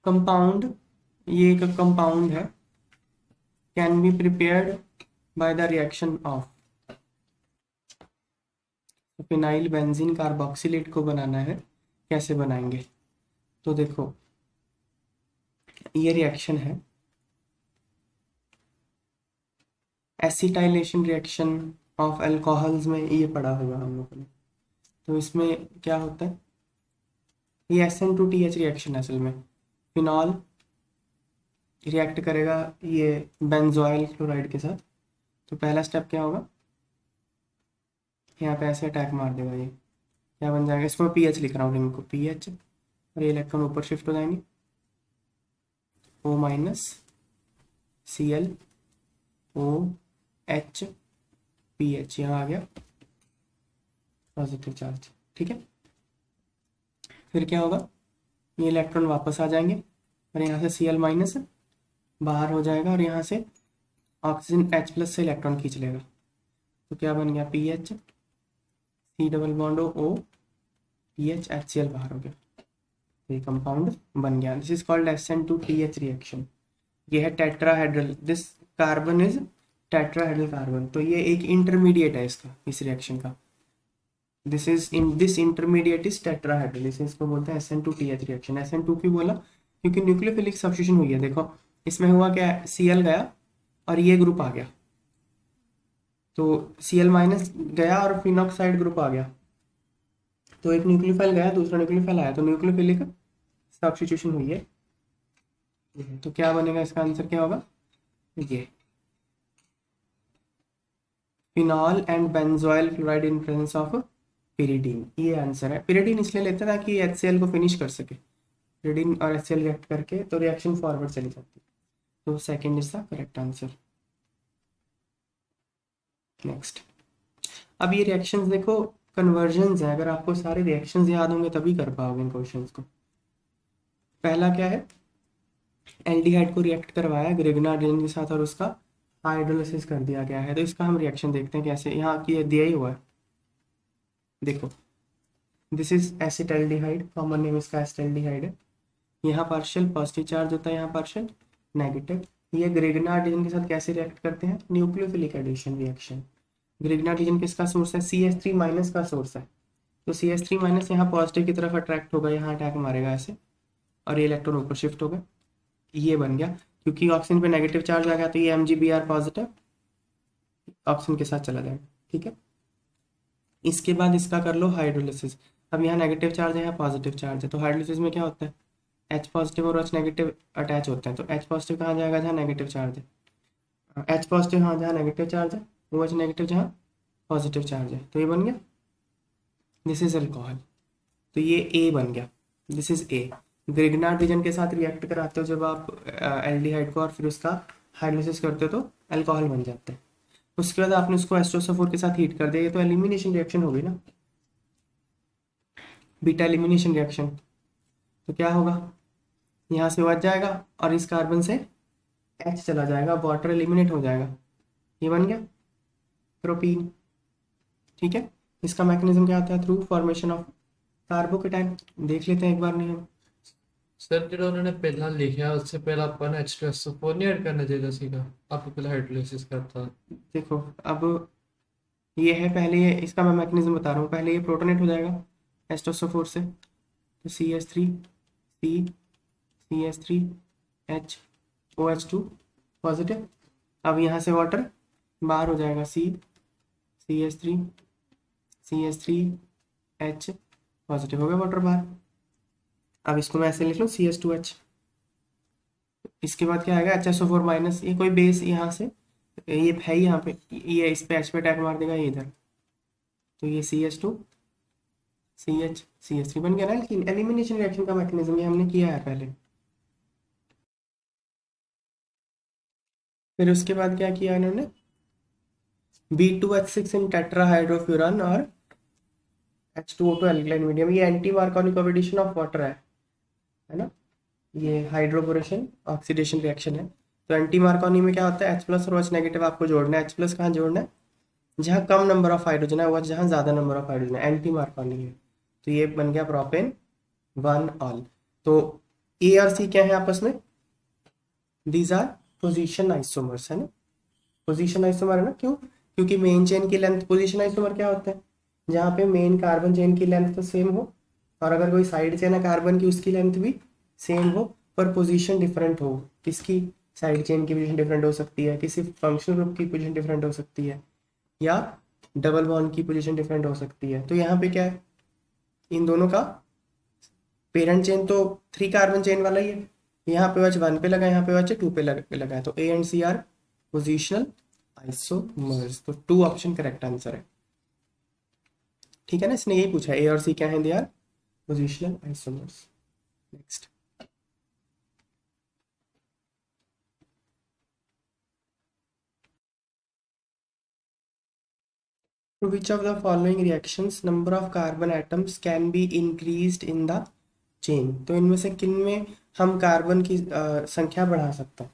Compound, ये एक compound है, can be prepared by the reaction of, phenyl benzene carboxylate को बनाना है, कैसे बनाएंगे? तो देखो ये रिएक्शन है एसिटाइलेशन रिएक्शन ऑफ अल्कोहल्स में, ये पढ़ा होगा हम लोगों ने। तो इसमें क्या होता है, ये SN2TH रिएक्शन है असल में। फिनॉल रिएक्ट करेगा ये बेंजोइल क्लोराइड के साथ। तो पहला स्टेप क्या होगा, यहाँ पे ऐसे अटैक मार देगा, ये क्या बन जाएगा, इसको मैं पीएच लिख रहा हूँ रिंग को, पीएच, और ये इलेक्ट्रॉन ऊपर शिफ्ट हो जाएंगे, O minus Cl OH pH, यहाँ आ गया पॉजिटिव चार्ज। ठीक है, फिर क्या होगा, ये इलेक्ट्रॉन वापस आ जाएंगे और यहाँ से Cl माइनस बाहर हो जाएगा और यहाँ से ऑक्सीजन H प्लस से इलेक्ट्रॉन खींच लेगा। तो क्या बन गया, pH C double bond O pH HCl बाहर हो गया, ये कंपाउंड बन गया। This is called SN2TH reaction. ये है tetrahedral, this carbon is tetrahedral carbon. तो ये एक इंटरमीडिएट है इसका, इस रिएक्शन का, this is in this intermediate is tetrahedral, इसे इसको बोलते हैं SN2TH रिएक्शन। SN2 क्यों बोला, क्योंकि न्यूक्लियोफिलिक सब्स्टिट्यूशन हुई है। देखो इसमें हुआ क्या, Cl गया और ये ग्रुप आ गया, तो Cl माइनस गया और फिनॉक्साइड ग्रुप आ गया, तो एक न्यूक्लियोफाइल गया दूसरा न्यूक्लियोफाइल आया, तो न्यूक्लियोफिलिक सब्स्टिट्यूशन हुई है। तो क्या बनेगा, इसका आंसर क्या होगा, ये phenol and benzoyl chloride in presence of pyridine, ये आंसर है। पिरिडीन इसलिए लेते हैं ताकि HCl को फिनिश कर सके, पिरिडीन और HCl रिएक्ट करके तो रिएक्शन फॉरवर्ड चली जाती है। तो second is the correct answer. Next, अब ये रिएक्शंस देखो कन्वर्जन्स है, अगर आपको सारे रिएक्शंस याद होंगे तभी कर पाओगे इन क्वेश्चंस को। पहला क्या है, एल्डिहाइड को रिएक्ट करवाया ग्रिग्नार्डिन के साथ और उसका हाइड्रोलिसिस कर दिया गया है। तो इसका हम रिएक्शन देखते हैं कैसे, यहाँ की दिया ही हुआ है, देखो this is acetaldehyde, common name इसका एसिटाल्डिहाइड है। यहाँ पार्शियल पॉजिटिव चार्ज होता है, यहाँ पार्शियल नेगेटिव। ये ग्रिग्नार्डिन के साथ कैसे रिएक्ट करते हैं, न्यूक्लियोफिलिक एडिशन रिएक्शन। ग्रिग्नार्डिन किसका सोर्स है, CH3 माइनस का सोर्स है, तो CH3 माइनस यहाँ पॉजिटिव की तरफ अट्रैक्ट होगा, यहाँ अटैक मारेगा ऐसे और ये इलेक्ट्रॉन ऊपर शिफ्ट होगा, ये बन गया। क्योंकि ऑक्सीजन पे नेगेटिव चार्ज आ गया तो ये MgBr पॉजिटिव ऑक्सीजन के साथ चला जाएगा। ठीक है, इसके बाद इसका कर लो हाइड्रोलिसिस। अब यहाँ नेगेटिव चार्ज है, यहाँ पॉजिटिव चार्ज है, तो हाइड्रोलिसिस में क्या होता है, H पॉजिटिव और H नेगेटिव अटैच होते हैं। तो H पॉजिटिव कहाँ जाएगा, जहाँ नेगेटिव चार्ज है, H पॉजिटिव हाँ जहाँ नेगेटिव चार्ज है, OH नेगेटिव जहाँ पॉजिटिव चार्ज है, तो ये बन गया, दिस इज अल्कोहल। तो ये A बन गया, this is A। Grignard reason के साथ रिएक्ट कराते हो जब आप एल्डिहाइड को और फिर उसका हाइड्रोलिसिस करते हो तो अल्कोहल बन जाता है। उसके बाद आपने उसको H2SO4 के साथ हीट कर दिया, ये तो एलिमिनेशन रिएक्शन होगी ना, बीटा एलिमिनेशन रिएक्शन। तो क्या होगा, यहाँ से OH जाएगा और इस कार्बन से H चला जाएगा, वाटर एलिमिनेट हो जाएगा, ये बन गया प्रोपीन। ठीक है, इसका मैकेनिज्म क्या होता है, थ्रू फॉर्मेशन ऑफ कार्बोकेटाइन। देख लेते हैं एक बार नियम। सर जो उन्होंने पहला लिखा उससे पहले अपन H2SO4 नहीं ऐड करना चाहिए सीधा, आपको पहले हाइड्रोलिसिस करता। देखो अब ये है, पहले ये इसका मैं मैकेनिज्म बता रहा हूँ, पहले ये प्रोटोनेट हो जाएगा H2SO4 से, तो CH3 C CH3 H OH2 positive. अब यहाँ से वाटर बाहर हो जाएगा, CH3 CH3 H पॉजिटिव हो गया वाटर बाहर। अब इसको मैं ऐसे लिख लूँ CH2H। इसके बाद क्या आएगा, HSO4 माइनस, ये कोई बेस यहाँ से ये है यहाँ पे, ये इस पे H पे अटैक मार देगा, ये इधर, तो ये CH2 CH CH3 बन गया ना। लेकिन एलिमिनेशन रिएक्शन का मैकेनिज्म ये हमने किया है पहले। फिर उसके बाद क्या किया इन्होंने, B2H6 इन टेट्राहाइड्रोफ्यूरन और H2O2 एल्कलाइन मीडियम, ये anti Markovnikov combination of water है ना, ये हाइड्रोबोरेशन ऑक्सीडेशन रिएक्शन है। तो एंटी मार्कोनी में क्या होता है, H प्लस और OH नेगेटिव आपको जोड़ना है। H प्लस कहाँ जोड़ना है, जहाँ कम नंबर ऑफ हाइड्रोजन है, OH जहाँ ज़्यादा नंबर ऑफ हाइड्रोजन है, एंटी मार्कोनी है। तो ये बन गया प्रोपेन 1 ऑल। तो ए और सी क्या है आपस में, दीज आर पोजीशन आइसोमर्स, है ना, पोजीशन आइसोमर है ना, क्यों, क्योंकि मेन चेन की लेंथ, पोजीशन आइसोमर क्या होता है, जहाँ पे मेन कार्बन चेन की लेंथ तो सेम हो, और अगर कोई साइड चेन है कार्बन की उसकी लेंथ भी सेम हो, पर पोजीशन डिफरेंट हो, किसकी, साइड चेन की पोजीशन डिफरेंट हो सकती है, किसी फंक्शनल ग्रुप की पोजीशन डिफरेंट हो सकती है, या डबल बॉन्ड की पोजीशन डिफरेंट हो सकती है। तो यहाँ पे क्या है, इन दोनों का पेरेंट चेन तो 3 कार्बन चेन वाला ही है, यहाँ पे OH 1 पे लगा है, यहाँ पे OH 2 पे लगा है, तो A and C are positional isomers, तो 2 ऑप्शन करेक्ट आंसर है। ठीक है ना, इसने यही पूछा, ए और सी क्या है, they are positional isomers. Next, which of the following reactions number of carbon atoms can be increased in the chain, तो इनमें से किन में हम कार्बन की संख्या बढ़ा सकते हैं,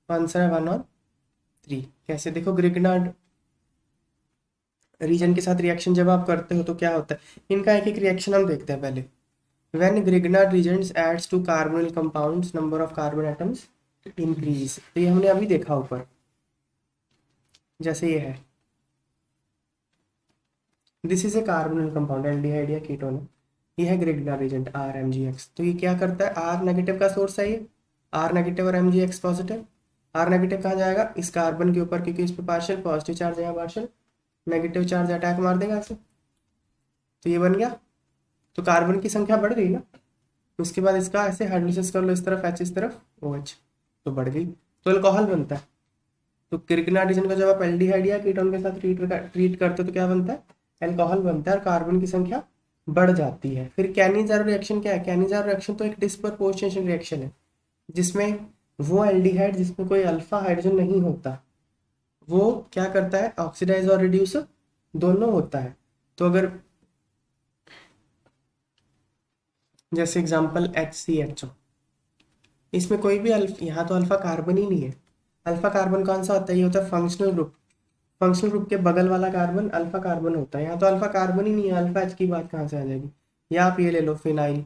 आंसर है 1 और 3। कैसे, देखो ग्रिग्नार्ड रीजन के साथ रिएक्शन जब आप करते हो तो क्या होता है, इनका एक एक रिएक्शन हम देखते हैं पहले। When Grignard reagents adds to carbonyl compounds number of carbon atoms increase, तो ये हमने अभी देखा ऊपर, जैसे ये है, this is a carbonyl compound, aldehyde या कीटोन है, ये है ग्रिग्नार्ड रीजेंट RMgX, तो ये क्या करता है, R नेगेटिव का सोर्स है ये, R नेगेटिव और MgX पॉजिटिव, R नेगेटिव कहाँ जाएगा, इस कार्बन के ऊपर, क्योंकि इस पे पार्शियल पॉजिटिव चार्ज है, पार्शियल नेगेटिव चार्ज अटैक मार देगा ऐसे, तो ये बन गया, तो कार्बन की संख्या बढ़ गई ना, उसके बाद इसका ऐसे हाइड्रोलिसिस कर लो, इस तरफ H, इस तरफ OH, तो बढ़ गई, तो अल्कोहल बनता है। तो क्रिग्नार्ड रीजन को जब आप एल्डिहाइड या कीटोन के साथ ट्रीट करते हो तो क्या बनता है, अल्कोहल बनता है, और कार्बन की संख्या बढ़ जाती है। फिर कैनिज़ारो रिएक्शन क्या है, कैनिज़ारो रिएक्शन तो एक डिस्प्रपोर्शनेशन रिएक्शन है, जिसमें वो एल्डिहाइड जिसमें कोई अल्फा हाइड्रोजन नहीं होता, वो क्या करता है, ऑक्सीडाइज और रिड्यूस दोनों होता है। तो अगर जैसे एग्जांपल HCHO, इसमें कोई भी यहाँ तो अल्फा कार्बन ही नहीं है, अल्फा कार्बन कौन सा होता है, ये होता है फंक्शनल ग्रुप, फंक्शनल ग्रुप के बगल वाला कार्बन अल्फा कार्बन होता है, यहाँ तो अल्फा कार्बन ही नहीं है, अल्फा H की बात कहाँ से आ जाएगी। या आप ये ले लो phenyl,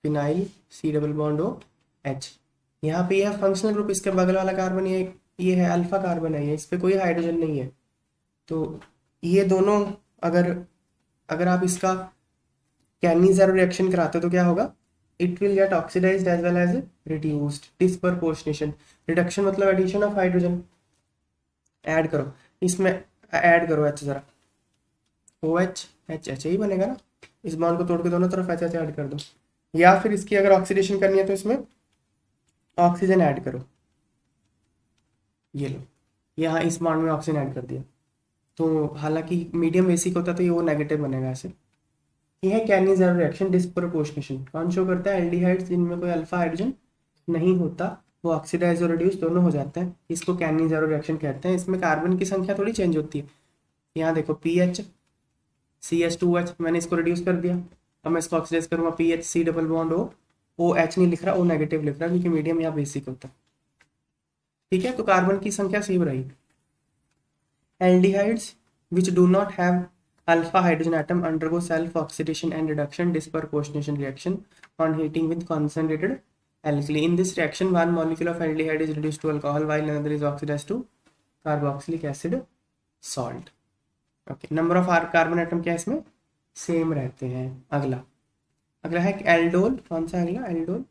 phenyl C double bond O H, यहाँ पे यह फंक्शनल ग्रुप, इसके बगल वाला कार्बन ये है अल्फा कार्बन है, ये इस पे कोई हाइड्रोजन नहीं है, तो ये दोनों अगर अगर आप इसका कैनिज़ारो रिएक्शन कराते हो तो क्या होगा, it will get oxidised as well as reduced, disproportionation, reduction मतलब एडिशन ऑफ हाइड्रोजन, ऐड करो इसमें, ऐड करो H जरा, OH H ही बनेगा ना, इस बॉन्ड को तोड़ के दोनों तरफ H ऐड कर दो, या फिर इसकी अगर ऑक्सीडेशन करनी है तो इसमें ऑक्सीजन ऐड करो, ये लो, यहाँ इस बॉन्ड में ऑक्सीजन ऐड कर दिया, तो हालांकि मीडियम बेसिक होता तो ये वो नेगेटिव बनेगा ऐसे। ये है कैनिज़ारो रिएक्शन, डिस्प्रपोर्शनेशन, कौन शो करता है, एल्डिहाइड्स जिनमें कोई अल्फा हाइड्रोजन नहीं होता वो ऑक्सीडाइज और रिड्यूस दोनों हो जाते हैं, इसको कैनिज़ारो रिएक्शन कहते हैं। इसमें कार्बन की संख्या थोड़ी चेंज होती है, यहाँ देखो PH CH2OH, मैंने इसको रिड्यूस कर दिया, अब मैं इसको ऑक्सीडाइज करूंगा, PH C double bond O, OH नहीं लिख रहा, O नेगेटिव लिख रहा क्योंकि मीडियम यहाँ बेसिक होता है। ठीक है, तो कार्बन की संख्या सेम रही। Aldehydes which do not have alpha hydrogen atom undergo self oxidation and reduction disproportionation reaction on heating with concentrated alkali. In this reaction, one molecule of aldehyde is reduced to alcohol while another is oxidized to carboxylic acid salt. Okay, number of carbon atom क्या है इसमें, same रहते हैं। अगला अगला है aldol, कौन सा अगला, एल्डोल,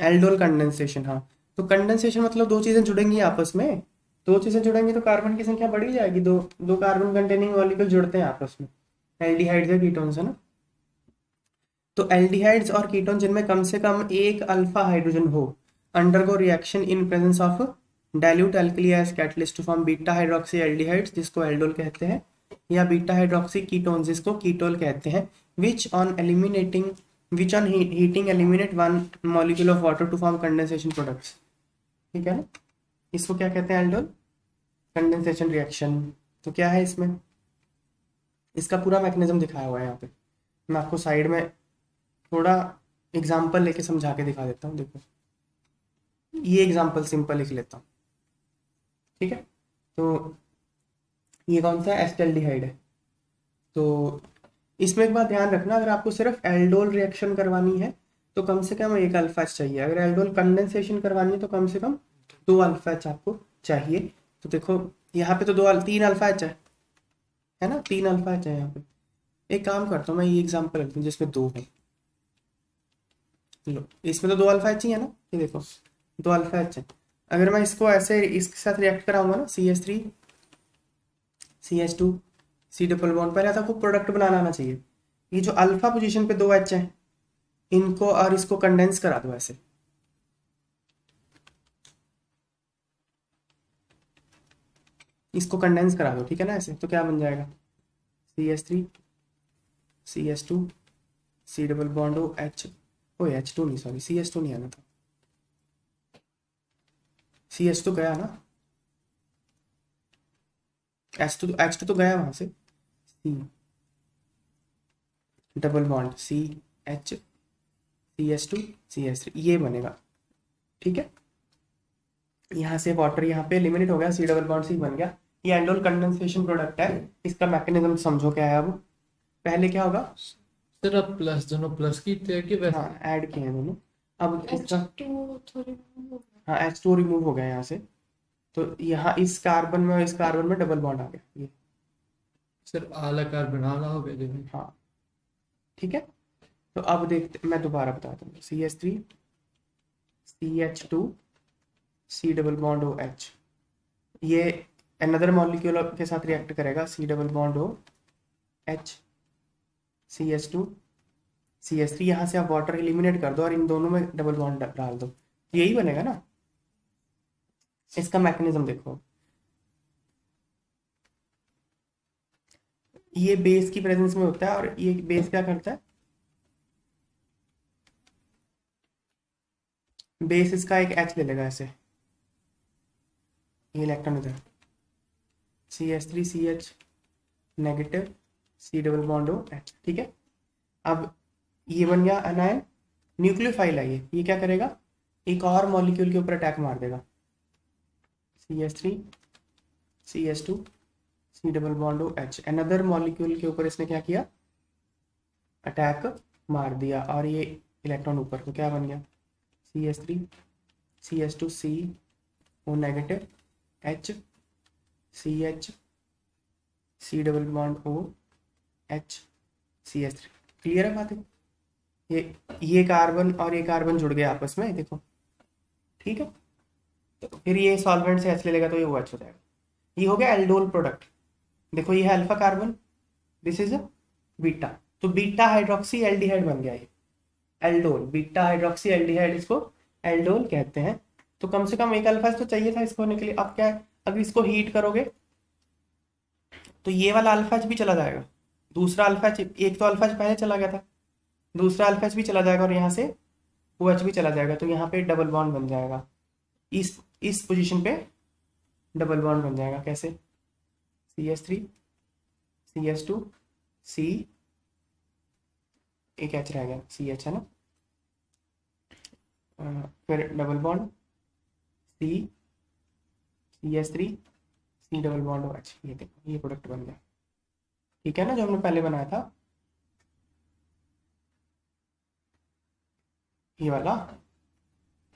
एल्डोल कंडेंसेशन। हाँ, तो कंडेंसेशन मतलब दो चीजें जुड़ेंगी आपस में, दो चीजें जुड़ेंगी तो कार्बन की संख्या बढ़ी जाएगी, दो दो कार्बन कंटेनिंग मॉलिक्यूल जुड़ते हैं आपस में, एल्डिहाइड्स या कीटोन्स है ना। तो एल्डिहाइड्स और कीटोन जिनमें कम से कम एक अल्फा हाइड्रोजन हो undergo reaction in presence of dilute alkali as catalyst to form beta hydroxy aldehydes जिसको एल्डोल कहते हैं, या बीटा हाइड्रोक्सी कीटोन जिसको कीटोल कहते हैं, which on heating eliminate one molecule of water to form condensation products. ठीक है ना, इसको क्या कहते हैं, एल्डोल कंडेंसेशन रिएक्शन। तो क्या है इसमें, इसका पूरा मैकेनिज्म दिखाया हुआ है यहाँ पे, मैं आपको साइड में थोड़ा एग्जाम्पल लेके समझा के दिखा देता हूँ। देखो ये एग्जाम्पल सिंपल लिख लेता हूँ, ठीक है। तो ये कौन सा एस्टेल्डिहाइड है, तो इसमें एक बात ध्यान रखना, अगर आपको सिर्फ एल्डोल रिएक्शन करवानी है तो कम से कम एक अल्फा एच चाहिए, अगर एल्डोल कंडेंसेशन करवानी है तो कम से कम 2 अल्फा एच आपको चाहिए। तो देखो यहाँ पे तो 3 अल्फा एच है ना, 3 अल्फा एच है यहाँ पे। एक काम करता हूँ मैं, ये एग्जाम्पल रखता हूँ जिसमें 2 है। लो इसमें तो 2 अल्फा एच ही है ना, ये देखो 2 अल्फा एच है। अगर मैं इसको ऐसे इसके साथ रिएक्ट कराऊंगा ना, CH3 CH2 C double bond, पहले आपको प्रोडक्ट बनाना आना चाहिए। ये जो अल्फा पोजीशन पे 2 एच है, इनको और इसको कंडेंस करा दो ऐसे, इसको कंडेंस करा दो, ठीक है ना ऐसे, तो क्या बन जाएगा CH3 CH2 C double bond O H, O H2 नहीं, सॉरी CH2 नहीं आना था, CH तो गया ना, H2 तो गया वहां से, C double bond CH CH2 CH3 ये बनेगा, ठीक है। यहाँ से वाटर यहाँ पे एलिमिनेट हो गया, C डबल बॉन्ड C बन गया। ये एंडोल कंडेंसेशन प्रोडक्ट है, इसका मैकेनिज्म समझो क्या है। अब पहले क्या होगा, सर अब प्लस दोनों प्लस की थे कि वैसे? हाँ ऐड किए हैं दोनों। अब इसका H2 थोड़ी हाँ H2 रिमूव हो गया यहाँ से, तो यहाँ इस कार्बन में और इस कार्बन में डबल बॉन्ड आ गया ये, सर आला कार्बन आला हो गया देखो। हाँ ठीक है। तो अब देखते, मैं दोबारा बताता हूँ, CH3 CH2 C double bond O H, ये अनदर मॉलिक्यूल के साथ रिएक्ट करेगा, C double bond O H CH2 CH3, यहाँ से आप वाटर एलिमिनेट कर दो और इन दोनों में डबल बॉन्ड डाल दो, यही बनेगा ना। इसका मैकेनिज्म देखो, ये बेस की प्रेजेंस में होता है और ये बेस क्या करता है, बेस इसका एक H ले लेगा ऐसे, ये इलेक्ट्रॉन इधर CH3 CH negative C double bond O H, ठीक है। अब ये बन गया अनायन, न्यूक्लियोफाइल है ये क्या करेगा, एक और मॉलिक्यूल के ऊपर अटैक मार देगा, CH3 CH2 C double bond O H, another molecule के ऊपर इसने क्या किया, अटैक मार दिया, और ये इलेक्ट्रॉन ऊपर, तो क्या बन गया CH3 CH2 C O negative H CH C double bond O H CH3। Clear है बात है, ये कार्बन और ये कार्बन जुड़ गए आपस में, देखो ठीक है। तो फिर ये सॉल्वेंट से H ले लेगा तो ये OH हो जाएगा, ये हो गया एल्डोल प्रोडक्ट। देखो ये है alpha carbon, this is beta, तो बीटा हाइड्रोक्सी एल्डिहाइड बन गया ये एल्डोल, बीटा हाइड्रोक्सी एल्डिहाइड, इसको एल्डोल कहते हैं। तो कम से कम एक अल्फा तो चाहिए था इसको होने के लिए। अब क्या है, अगर इसको हीट करोगे तो ये वाला अल्फा भी चला जाएगा, दूसरा अल्फा, एक तो अल्फा पहले चला गया था, दूसरा अल्फा भी चला जाएगा और यहाँ से OH भी चला जाएगा, तो यहाँ पे डबल बॉन्ड बन जाएगा, इस पोजीशन पे डबल बॉन्ड बन जाएगा। कैसे, CH3 CH2 C, एक H रह गया, CH है ना, फिर double bond C CH3 C double bond OH, ये देखो ये प्रोडक्ट बन गया, ठीक है ना, जो हमने पहले बनाया था ये वाला,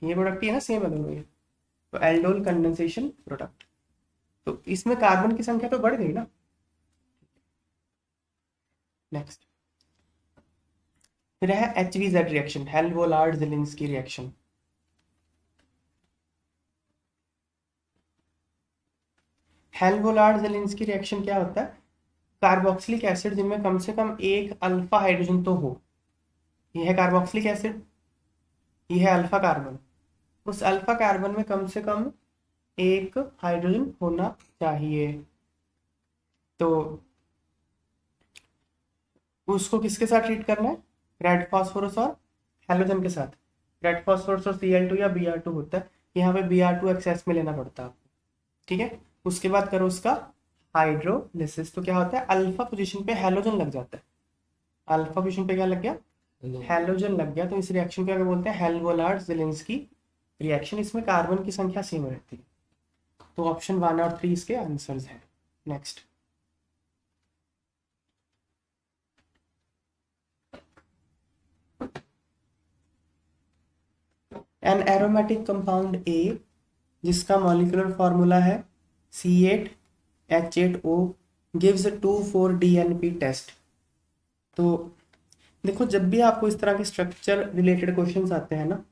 ये प्रोडक्ट ही है ना, सेम है दोनों ये। तो एल्डोल कंडेंसेशन प्रोडक्ट, तो इसमें कार्बन की संख्या तो बढ़ गई ना। नेक्स्ट फिर है HVZ reaction, Hell Volhard Zelinsky reaction. Hell Volhard Zelinsky reaction क्या होता है, कार्बोक्सिलिक एसिड जिनमें कम से कम एक अल्फा हाइड्रोजन तो हो, ये है कार्बोक्सिलिक एसिड, ये है अल्फा कार्बन, उस अल्फा कार्बन में कम से कम एक हाइड्रोजन होना चाहिए। तो उसको किसके साथ ट्रीट करना है, रेड फास्फोरस और हेलोजन के साथ। रेड फास्फोरस और Cl2 या Br2 होता है, यहाँ पे Br2 एक्सेस में लेना पड़ता है आपको, ठीक है। उसके बाद करो उसका हाइड्रोलिसिस, तो क्या होता है, अल्फा पोजीशन पे हेलोजन लग जाता है, अल्फा पोजीशन पे क्या लग गया, हेलोजन लग गया, तो इस रिएक्शन को क्या बोलते हैं, हेल्वोलार्ड ज़िलिंस्की रिएक्शन। इसमें कार्बन की संख्या सेम रहती है, तो ऑप्शन 1 और 3 इसके आंसर्स हैं। Next an aromatic compound A जिसका मॉलिक्यूलर फॉर्मूला है C8H8O गिव्स 2,4-DNP टेस्ट। तो देखो, जब भी आपको इस तरह के स्ट्रक्चर रिलेटेड क्वेश्चंस आते हैं ना,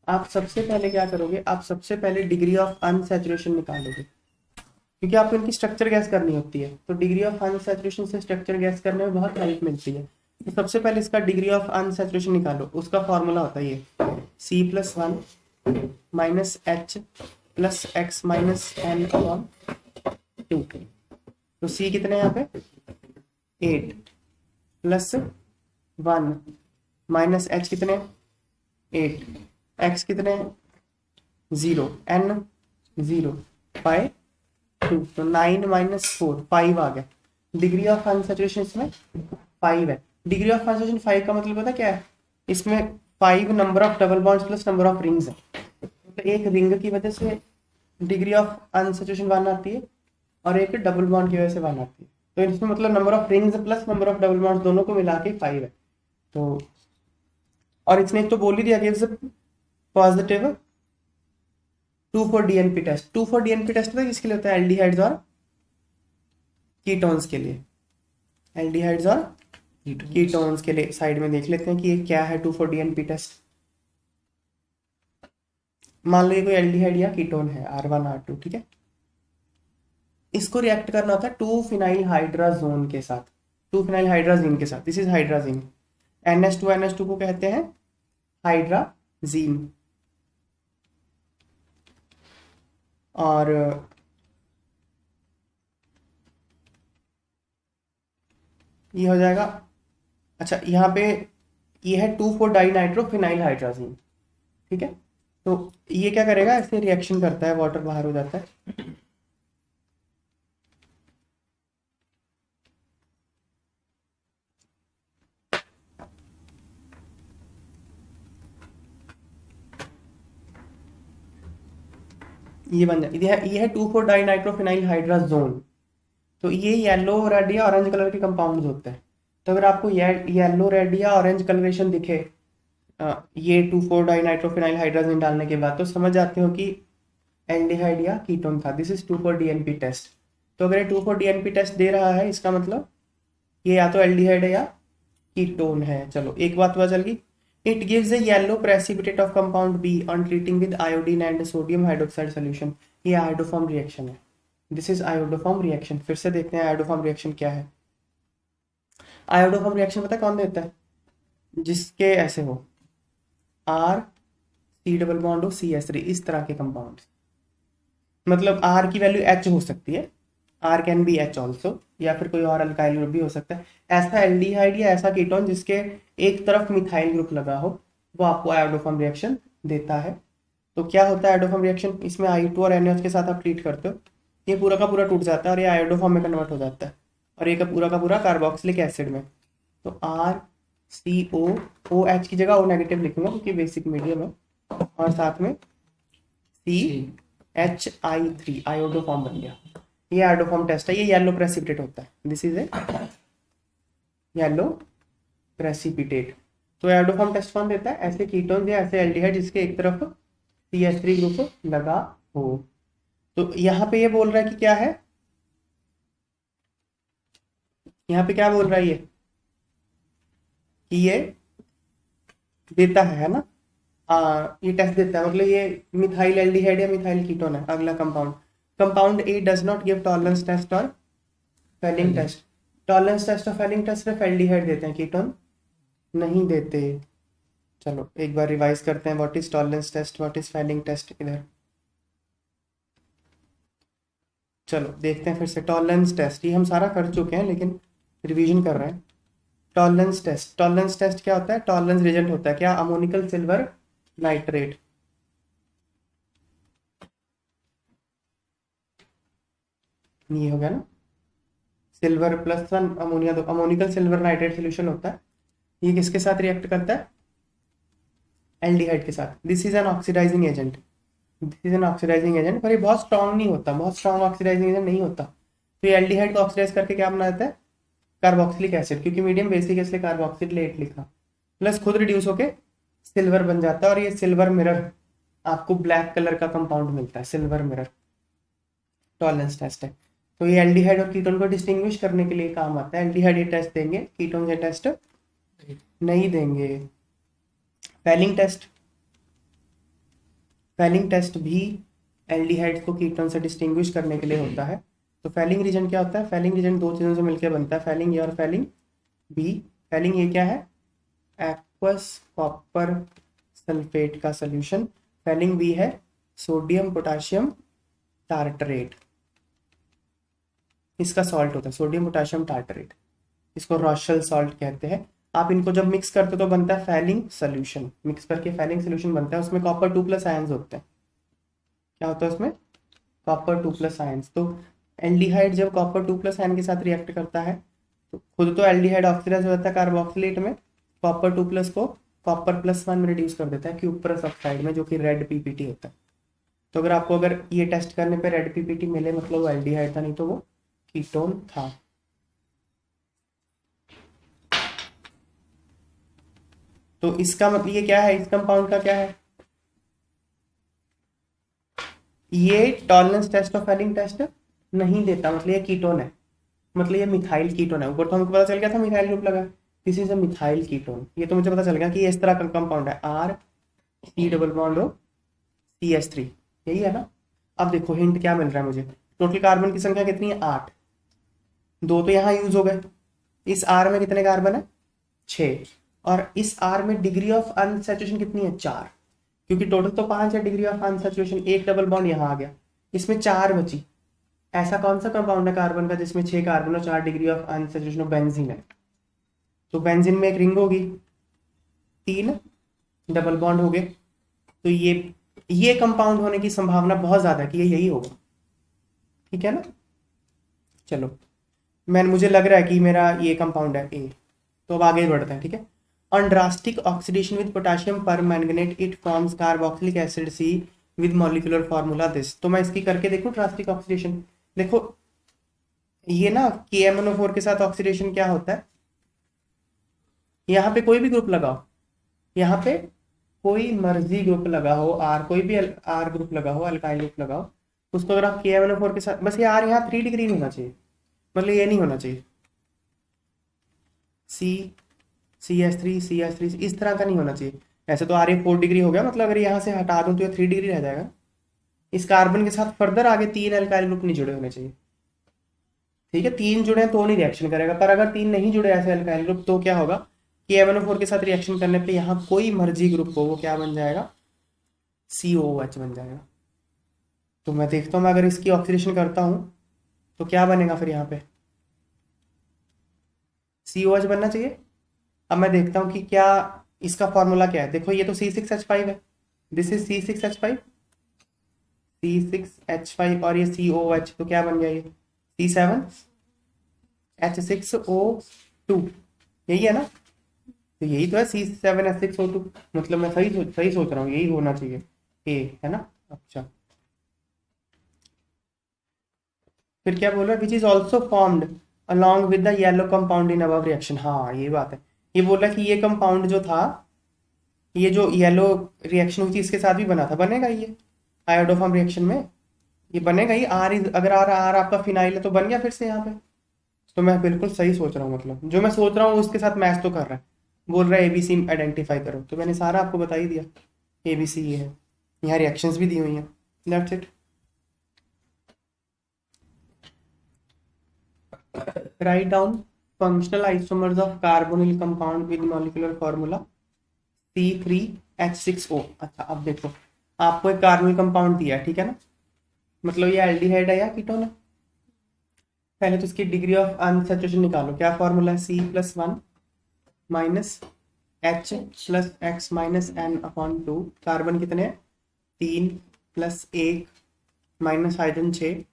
आप सबसे पहले क्या करोगे, आप सबसे पहले डिग्री ऑफ अनसैचुरेशन निकालोगे, क्योंकि आपको इनकी स्ट्रक्चर गैस करनी होती है। तो डिग्री ऑफ अनसैचुरेशन से स्ट्रक्चर गैस करने में बहुत हेल्प मिलती है। तो सबसे पहले इसका डिग्री ऑफ अनसैचुरेशन निकालो। उसका फॉर्मूला होता है ये C+1 -H + X - N/2। तो C कितने हैं यहाँ पे 8 + 1 -H कितने 8, X कितने 0, N 0 बाय 2। तो 9 - 4 5 आ गया। डिग्री ऑफ अनसैचुरेशन इसमें 5 है। डिग्री ऑफ अनसैचुरेशन 5 का मतलब पता क्या है, इसमें 5 number of double bonds plus number of rings है। तो एक रिंग की वजह से डिग्री ऑफ अनसैचुरेशन 1 आती है और एक डबल बॉन्ड की वजह से 1 आती है। तो इसमें मतलब number of rings plus number of double bonds दोनों को मिला के 5 है। तो और इसने एक तो बोल ही दिया gives positive 2,4-DNP test. 2,4-DNP test पता है किसके लिए होता है, एल्डिहाइड्स और कीटोन्स के लिए। एल्डिहाइड्स और कीटोन्स के लिए साइड में देख लेते हैं कि ये क्या है 2,4-DNP टेस्ट। मान लो ये कोई एल्डिहाइड या कीटोन है R1 R2, ठीक है। इसको रिएक्ट करना होता है 2-फिनाइल हाइड्राजोन के साथ, 2-फिनाइल हाइड्राजीन के साथ। This is hydrazine. NH2 को कहते हैं हाइड्राजीन। और ये हो जाएगा, अच्छा यहाँ पे ये है 2,4-डाइनाइट्रोफिनाइल हाइड्राजीन, ठीक है। तो ये क्या करेगा, ऐसे रिएक्शन करता है, वाटर बाहर हो जाता है। ये बन जाए, ये है 2,4-डाइनाइट्रोफिनाइल हाइड्राजोन। तो ये येलो, रेड या ऑरेंज कलर के कंपाउंड्स होते हैं। तो अगर आपको येलो, रेड या ऑरेंज कलरेशन दिखे ये 2,4-डाइनाइट्रोफिनाइल हाइड्राजन डालने के बाद, तो समझ जाते हो कि एल्डिहाइड या कीटोन था। This is 2,4-DNP test. तो अगर ये 2,4-DNP टेस्ट दे रहा है, इसका मतलब ये या तो एल्डिहाइड है या कीटोन है। चलो एक बात पता चल गई। It gives a yellow precipitate of compound B on treating with iodine and sodium hydroxide solution। ये आयोडोफॉर्म रिएक्शन है। This is iodoform reaction. फिर से देखते हैं आयोडोफॉर्म रिएक्शन क्या है। आयोडोफॉर्म रिएक्शन पता कौन देता है, जिसके ऐसे हो R C डबल बॉन्ड हो CS3, इस तरह के कंपाउंड। मतलब R की वैल्यू H हो सकती है, R can be H also, या फिर कोई और अल्काइल ग्रुप भी हो सकता है। ऐसा एल्डिहाइड या ऐसा कीटोन जिसके एक तरफ मिथाइल ग्रुप लगा हो, वो आपको आयोडोफॉर्म रिएक्शन देता है। तो क्या होता है आयोडोफॉर्म रिएक्शन, इसमें I2 और NH के साथ आप ट्रीट करते हो, ये पूरा का पूरा टूट जाता है और ये आयोडोफॉर्म में कन्वर्ट हो जाता है, और ये का पूरा कार्बोक्सिलिक एसिड में। तो RCO, OH की जगह O नेगेटिव लिखूंगा क्योंकि बेसिक मीडियम है, और साथ में CHI3 आयोडोफॉर्म बन गया। ये आयोडोफॉर्म टेस्ट है, ये येलो प्रेसिपिटेट होता है। This is A yellow precipitate. तो आयोडोफॉर्म टेस्ट कौन देता है, ऐसे कीटोन या ऐसे एल्डिहाइड जिसके एक तरफ CH3 ग्रुप लगा हो। तो यहाँ पे ये बोल रहा है कि क्या है, यहाँ पे क्या बोल रहा है ये, कि ये देता है ना, ये टेस्ट देता है, मतलब ये मिथाइल एल्डिहाइड या मिथाइल कीटोन है। अगला compound A does not give Tollens test और फेलिंग टेस्ट। टॉलरेंस टेस्ट और फेलिंग टेस्ट में एल्डिहाइड देते हैं, कीटोन नहीं देते। चलो एक बार रिवाइज करते हैं, what is Tollens test, what is Fehling test. इधर चलो देखते हैं फिर से। टॉलरेंस टेस्ट ये हम सारा कर चुके हैं, लेकिन रिवीजन कर रहे हैं। टॉलरेंस टेस्ट क्या होता है, टॉलरेंस रिएजेंट होता है क्या, अमोनिकल सिल्वर नाइट्रेट। ये हो गया ना, सिल्वर +1 अमोनिया, तो अमोनिकल सिल्वर नाइट्रेट सोल्यूशन होता है। ये किसके साथ रिएक्ट करता है, एल्डिहाइड के साथ। This is an oxidising agent, पर ये बहुत स्ट्रांग नहीं होता, बहुत स्ट्रांग ऑक्सीडाइजिंग एजेंट नहीं होता। तो ये एल्डिहाइड को ऑक्सीडाइज करके क्या बना देता है, कार्बोक्सिलिक एसिड, क्योंकि मीडियम बेसिक इसलिए कार्बोक्सिलेट लिखा, प्लस खुद रिड्यूस होके सिल्वर बन जाता है। और ये सिल्वर मिरर आपको ब्लैक कलर का कंपाउंड मिलता है, सिल्वर मिरर टॉलरेंस टेस्ट है। तो ये एल्डिहाइड और कीटोन को डिस्टिंग्विश करने के लिए काम आता है। एल्डिहाइड ये टेस्ट देंगे, कीटोन ये टेस्ट नहीं देंगे। फेलिंग टेस्ट, फेलिंग टेस्ट भी एल्डिहाइड को कीटोन से डिस्टिंग्विश करने के लिए होता है। तो फेलिंग रीजन क्या होता है? फेलिंग रीजन दो चीज़ों से मिलकर बनता है, फेलिंग ए और फेलिंग बी। फेलिंग ए क्या है? एक्वस कॉपर सल्फेट का सोल्यूशन। फेलिंग बी है सोडियम पोटाशियम टार्टरेट, इसका सॉल्ट होता है सोडियम पोटाशियम टार्टरेट, इसको रॉशल सॉल्ट कहते हैं। आप इनको जब मिक्स करते हो तो बनता है फेलिंग सोल्यूशन, मिक्स करके फेलिंग सोल्यूशन बनता है। उसमें कॉपर 2+ आयंस होते हैं। क्या होता है उसमें? Copper 2+ ions. तो एल्डिहाइड जब कॉपर 2+ आयन के साथ रिएक्ट करता है तो खुद तो एल्डिहाइड ऑक्सीडाइज हो जाता है कार्बोक्सिलेट में, कॉपर 2+ को कॉपर +1 में रिड्यूस कर देता है क्यूप्रस ऑक्साइड में, जो कि रेड पीपीटी होता है। तो अगर ये टेस्ट करने पे रेड पीपीटी मिले मतलब वो एल्डिहाइड था, नहीं तो वो कीटोन था। तो इसका मतलब ये क्या है, इस कंपाउंड का क्या है? ये टॉलरेंस टेस्ट और फेलिंग टेस्ट नहीं देता, मतलब ये कीटोन है, मतलब ये मिथाइल कीटोन है। ऊपर तो हमको पता चल गया था मिथाइल ग्रुप लगा, this is a methyl ketone. ये तो मुझे पता चल गया कि ये इस तरह का कंपाउंड है, R C double bond O CH3, यही है ना। अब देखो हिंट क्या मिल रहा है मुझे। टोटल कार्बन की संख्या कितनी है? 8। 2 तो यहाँ यूज हो गए। इस R में कितने कार्बन है? 6। और इस R में डिग्री ऑफ अनसैचुरेशन कितनी है? 4, क्योंकि टोटल तो 5 है डिग्री ऑफ अनसैचुरेशन। एक डबल बॉन्ड यहाँ आ गया, इसमें 4 बची। ऐसा कौन सा कंपाउंड है कार्बन का जिसमें 6 कार्बन और 4 डिग्री ऑफ अनसैचुरेशन? बेंजीन है। तो बेंजीन में एक रिंग होगी, 3 डबल बॉन्ड हो गए। तो ये कंपाउंड होने की संभावना बहुत ज्यादा है कि ये यही होगा, ठीक है ना। चलो मुझे लग रहा है कि मेरा ये कंपाउंड है ए। तो अब आगे बढ़ते हैं, ठीक है। On drastic oxidation with potassium permanganate it forms carboxylic acid C with molecular formula this. तो मैं इसकी करके देखूं ड्रास्टिक ऑक्सीडेशन। देखो ये ना KMnO4 के साथ ऑक्सीडेशन क्या होता है, यहाँ पे कोई भी ग्रुप लगाओ, यहाँ पे कोई मर्जी ग्रुप लगा हो, आर कोई भी आर ग्रुप लगा हो, अल्काइल ग्रुप लगाओ, उसको अगर आप KMnO4 के साथ, बस ये आर यहाँ 3 डिग्री होना चाहिए, मतलब ये नहीं होना चाहिए CH3 इस तरह का नहीं होना चाहिए। ऐसे तो आर ये 4 डिग्री हो गया, मतलब अगर यहाँ से हटा दूं तो ये 3 डिग्री रह जाएगा। इस कार्बन के साथ फर्दर आगे 3 अल्काइल ग्रुप नहीं जुड़े होने चाहिए, ठीक है। 3 जुड़े हैं तो नहीं रिएक्शन करेगा, पर अगर 3 नहीं जुड़े ऐसे अल्काइल ग्रुप तो क्या होगा कि KMnO4 के साथ रिएक्शन करने पे यहाँ कोई मर्जी ग्रुप हो वो क्या बन जाएगा? COOH बन जाएगा। तो मैं देखता हूँ, मैं अगर इसकी ऑक्सीडेशन करता हूँ तो क्या बनेगा फिर यहाँ पे? COH बनना चाहिए। अब मैं देखता हूँ कि क्या इसका फॉर्मूला क्या है। देखो ये तो C6H5 है, दिस इज C6H5 और ये COH, तो क्या बन गया ये C7H6O2, यही है ना। तो यही तो है C7H6O2, मतलब मैं सही सोच रहा हूँ, यही होना चाहिए ए, है ना। अच्छा फिर क्या बोल रहा है? Which is also formed along with the yellow compound in above reaction. हाँ ये बात है, ये बोल रहा है कि ये कंपाउंड जो था, ये जो येलो रिएक्शन हुई थी इसके साथ भी बना था, बनेगा ये आयोडोफॉर्म रिएक्शन में, ये बनेगा ही। अगर आर आपका फिनाइल है तो बन गया फिर से यहाँ पे। तो मैं बिल्कुल सही सोच रहा हूँ, मतलब जो मैं सोच रहा हूँ उसके साथ मैच तो कर रहा है। बोल रहा है ABC आइडेंटिफाई करो, तो मैंने सारा आपको बता ही दिया। ABC ये है, यहाँ रिएक्शंस भी दी हुई हैं, that's it. Write down functional isomers of carbonyl compound with molecular formula C3H6O। अच्छा अब देखो, आपको एक कार्बोनिल कंपाउंड दिया है, ठीक है ना, मतलब ये एल्डिहाइड है या कीटोन है। पहले तो इसकी डिग्री ऑफ अनसैचुरेशन निकालो, क्या फॉर्मूला है? C+1 minus H+X-N/2। कार्बन कितने हैं? 3 + 1 minus hydrogen 6,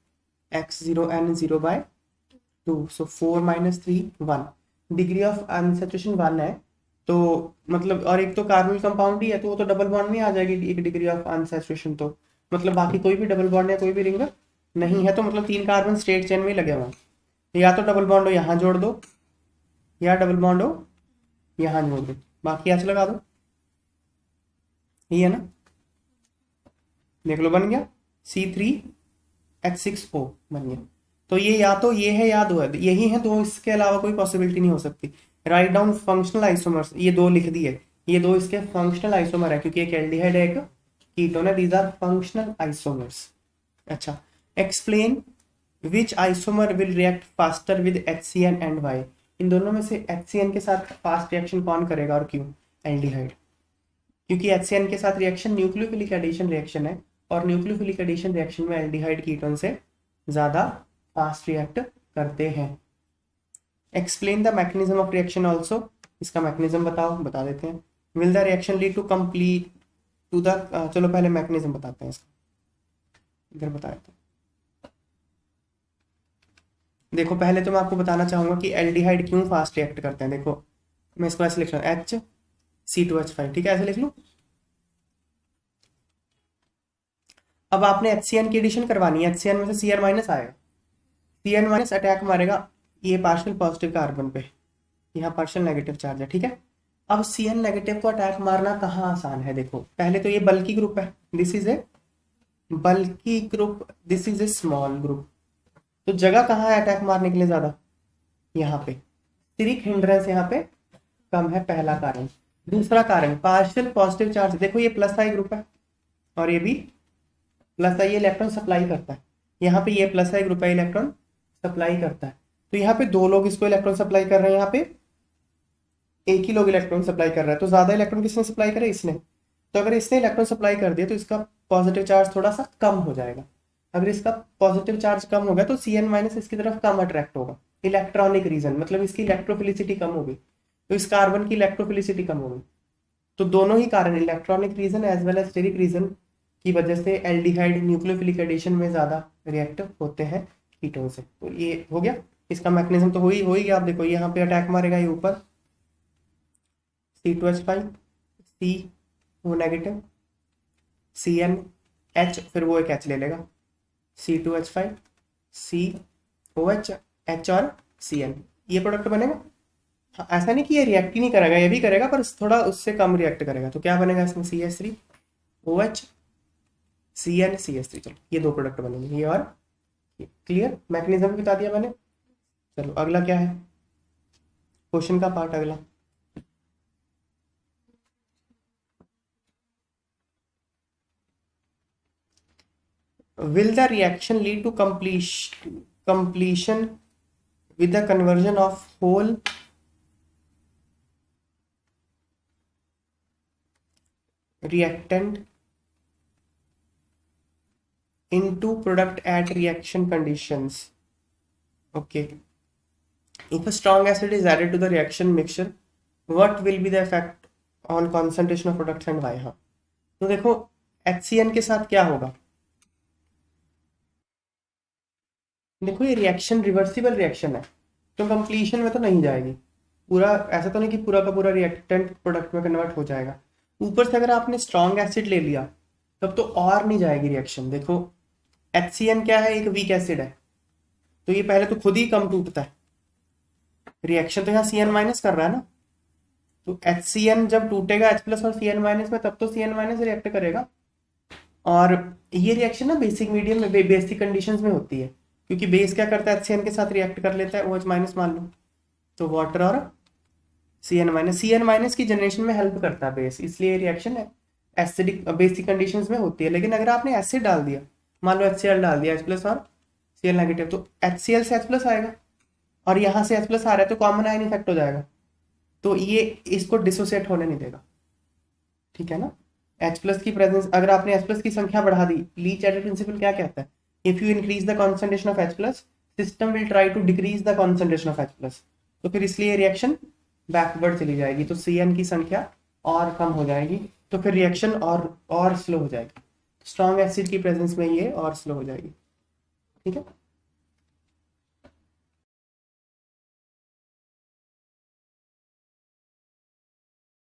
X0N0/2, so 4 - 3 1। Degree of unsaturation 1 है, तो मतलब और एक तो कार्बोनिल कंपाउंड ही है तो वो तो डबल बॉन्ड में आ जाएगी एक डिग्री ऑफ अनसैचुरेशन। तो मतलब बाकी कोई भी डबल बॉन्ड या कोई भी रिंग नहीं है, तो मतलब 3 कार्बन स्ट्रेट चेन में ही लगे हुए हैं। या तो डबल बॉन्ड हो यहाँ जोड़ दो, या डबल बॉन्ड हो यहाँ जोड़ दो, बाकी एच लगा दो, ये है ना। देख लो बन गया C3H6O बन गया। तो ये या तो ये है या दो है, यही है दो, इसके अलावा कोई पॉसिबिलिटी नहीं हो सकती। राइट डाउन फंक्शनल आइसोमर्स, ये दो लिख दिए, ये दो इसके फंक्शनल आइसोमर है क्योंकि एक एल्डिहाइड है एक कीटोन है, दीज आर फंक्शनल आइसोमर्स। अच्छा, explain which isomer will react faster with HCN and Y. इन दोनों में से HCN के साथ फास्ट रिएक्शन कौन करेगा और क्यों? एल्डिहाइड, क्योंकि HCN के साथ रिएक्शन न्यूक्लियोफिलिक एडिशन रिएक्शन है और न्यूक्लियोफिलिक एडिशन रिएक्शन में एल्डिहाइड कीटोन से ज्यादा फास्ट रिएक्ट करते हैं। Explain the mechanism of reaction also, इसका मैकेनिज्म बताओ, बता देते हैं। Will the reaction lead to complete to the, चलो पहले मैकेनिज्म बताते हैं इसका, इधर बता देते हैं। देखो पहले तो मैं आपको बताना चाहूंगा कि एल्डिहाइड क्यों फास्ट रिएक्ट करते हैं। देखो मैं इसको ऐसे लिख रहा हूँ HC2H5, ठीक है, ऐसे लिख लूँ। अब आपने HCN की एडिशन करवानी है, HCN में से Cn माइनस आएगा, Cn माइनस अटैक मारेगा ये पार्शियल पॉजिटिव कार्बन पे, यहाँ पार्शियल नेगेटिव चार्ज है, ठीक है। अब Cn नेगेटिव को अटैक मारना कहाँ आसान है? देखो पहले तो ये बल्की ग्रुप है, this is A bulky group, this is A small group, तो जगह कहाँ है अटैक मारने के लिए ज्यादा? यहाँ पे। स्टेरिक हिंड्रेंस यहाँ पे कम है, पहला कारण। दूसरा कारण पार्शियल पॉजिटिव चार्ज, देखो ये प्लस आई ग्रुप है और ये भी प्लस आई, इलेक्ट्रॉन सप्लाई करता है। यहाँ पे ये प्लस आई ग्रुप है, इलेक्ट्रॉन सप्लाई करता है, तो यहाँ पे दो लोग इसको इलेक्ट्रॉन सप्लाई कर रहे हैं, यहाँ पे एक ही लोग इलेक्ट्रॉन सप्लाई कर रहा है, तो ज्यादा इलेक्ट्रॉन किसने सप्लाई करे? इसने। तो अगर इसने इलेक्ट्रॉन सप्लाई कर दिया तो इसका पॉजिटिव चार्ज थोड़ा सा कम हो जाएगा। अगर इसका पॉजिटिव चार्ज कम हो गया तो Cn माइनस इसकी तरफ कम अट्रैक्ट होगा, इलेक्ट्रॉनिक रीजन, मतलब इसकी इलेक्ट्रोफिलिसिटी कम होगी, तो इस कार्बन की इलेक्ट्रोफिलिसिटी कम होगी। तो दोनों ही कारण, electronic reason as well as steric reason की वजह से एल्डिहाइड न्यूक्लियोफिलिक एडिशन में ज्यादा रिएक्ट होते हैं कीटोन से। तो ये हो गया, इसका मैकेनिज्म तो हो ही गया। आप देखो यहाँ पे अटैक मारेगा ये ऊपर C2H5, CO नेगेटिव, CnH, फिर वो एक H ले लेगा, C2H5, COH, H और Cn, ये प्रोडक्ट बनेगा। हाँ, ऐसा नहीं कि ये रिएक्ट ही नहीं करेगा, ये भी करेगा पर थोड़ा उससे कम रिएक्ट करेगा। तो क्या बनेगा इसमें? CH3, OH, Cn, CH3, चलो ये दो प्रोडक्ट बनेंगे, ये और ये। क्लियर? मैकेनिज्म बता दिया मैंने। चलो अगला क्या है, क्वेश्चन का पार्ट अगला। Will the reaction lead to completion with the conversion of whole reactant into product at reaction conditions? Okay. If a strong acid is added to the reaction mixture, what will be the effect on concentration of products and why? हाँ, तो देखो HCN के साथ क्या होगा, देखो ये reaction reversible reaction है, तो कंप्लीशन में तो नहीं जाएगी पूरा, ऐसा तो नहीं कि पूरा का पूरा रिएक्टेंट प्रोडक्ट में कन्वर्ट हो जाएगा। ऊपर से अगर आपने स्ट्रॉन्ग एसिड ले लिया तब तो और नहीं जाएगी रिएक्शन। देखो HCN क्या है? एक वीक एसिड है, तो ये पहले तो खुद ही कम टूटता है, रिएक्शन तो यहाँ Cn माइनस कर रहा है ना, तो HCN जब टूटेगा H प्लस और Cn माइनस में तब तो Cn माइनस रिएक्ट करेगा। और ये रिएक्शन ना बेसिक मीडियम में, बेसिक कंडीशंस में होती है, क्योंकि बेस क्या करता है? HCN के साथ रिएक्ट कर लेता है, OH माइनस मान लो, तो वाटर और Cn माइनस की जनरेशन में हेल्प करता है बेस, इसलिए रिएक्शन है एसिडिक बेसिक कंडीशंस में होती है। लेकिन अगर आपने एसिड डाल दिया, मान लो HCl डाल दिया, H प्लस और Cl नेगेटिव, तो HCl से H प्लस आएगा और यहाँ से H प्लस आ रहा है, तो कॉमन आयन इफेक्ट हो जाएगा, तो ये इसको डिसोसिएट होने नहीं देगा, ठीक है ना। H प्लस की प्रेजेंस, अगर आपने H प्लस की संख्या बढ़ा दी, लीच एडेड प्रिंसिपल क्या कहता है? If you increase the concentration of H plus, system will try to decrease the concentration of H plus, तो फिर इसलिए रिएक्शन बैकवर्ड चली जाएगी, तो Cn की संख्या और कम हो जाएगी, तो फिर रिएक्शन और स्लो हो जाएगी। स्ट्रॉन्ग एसिड की प्रेजेंस में ये और स्लो हो जाएगी, ठीक है।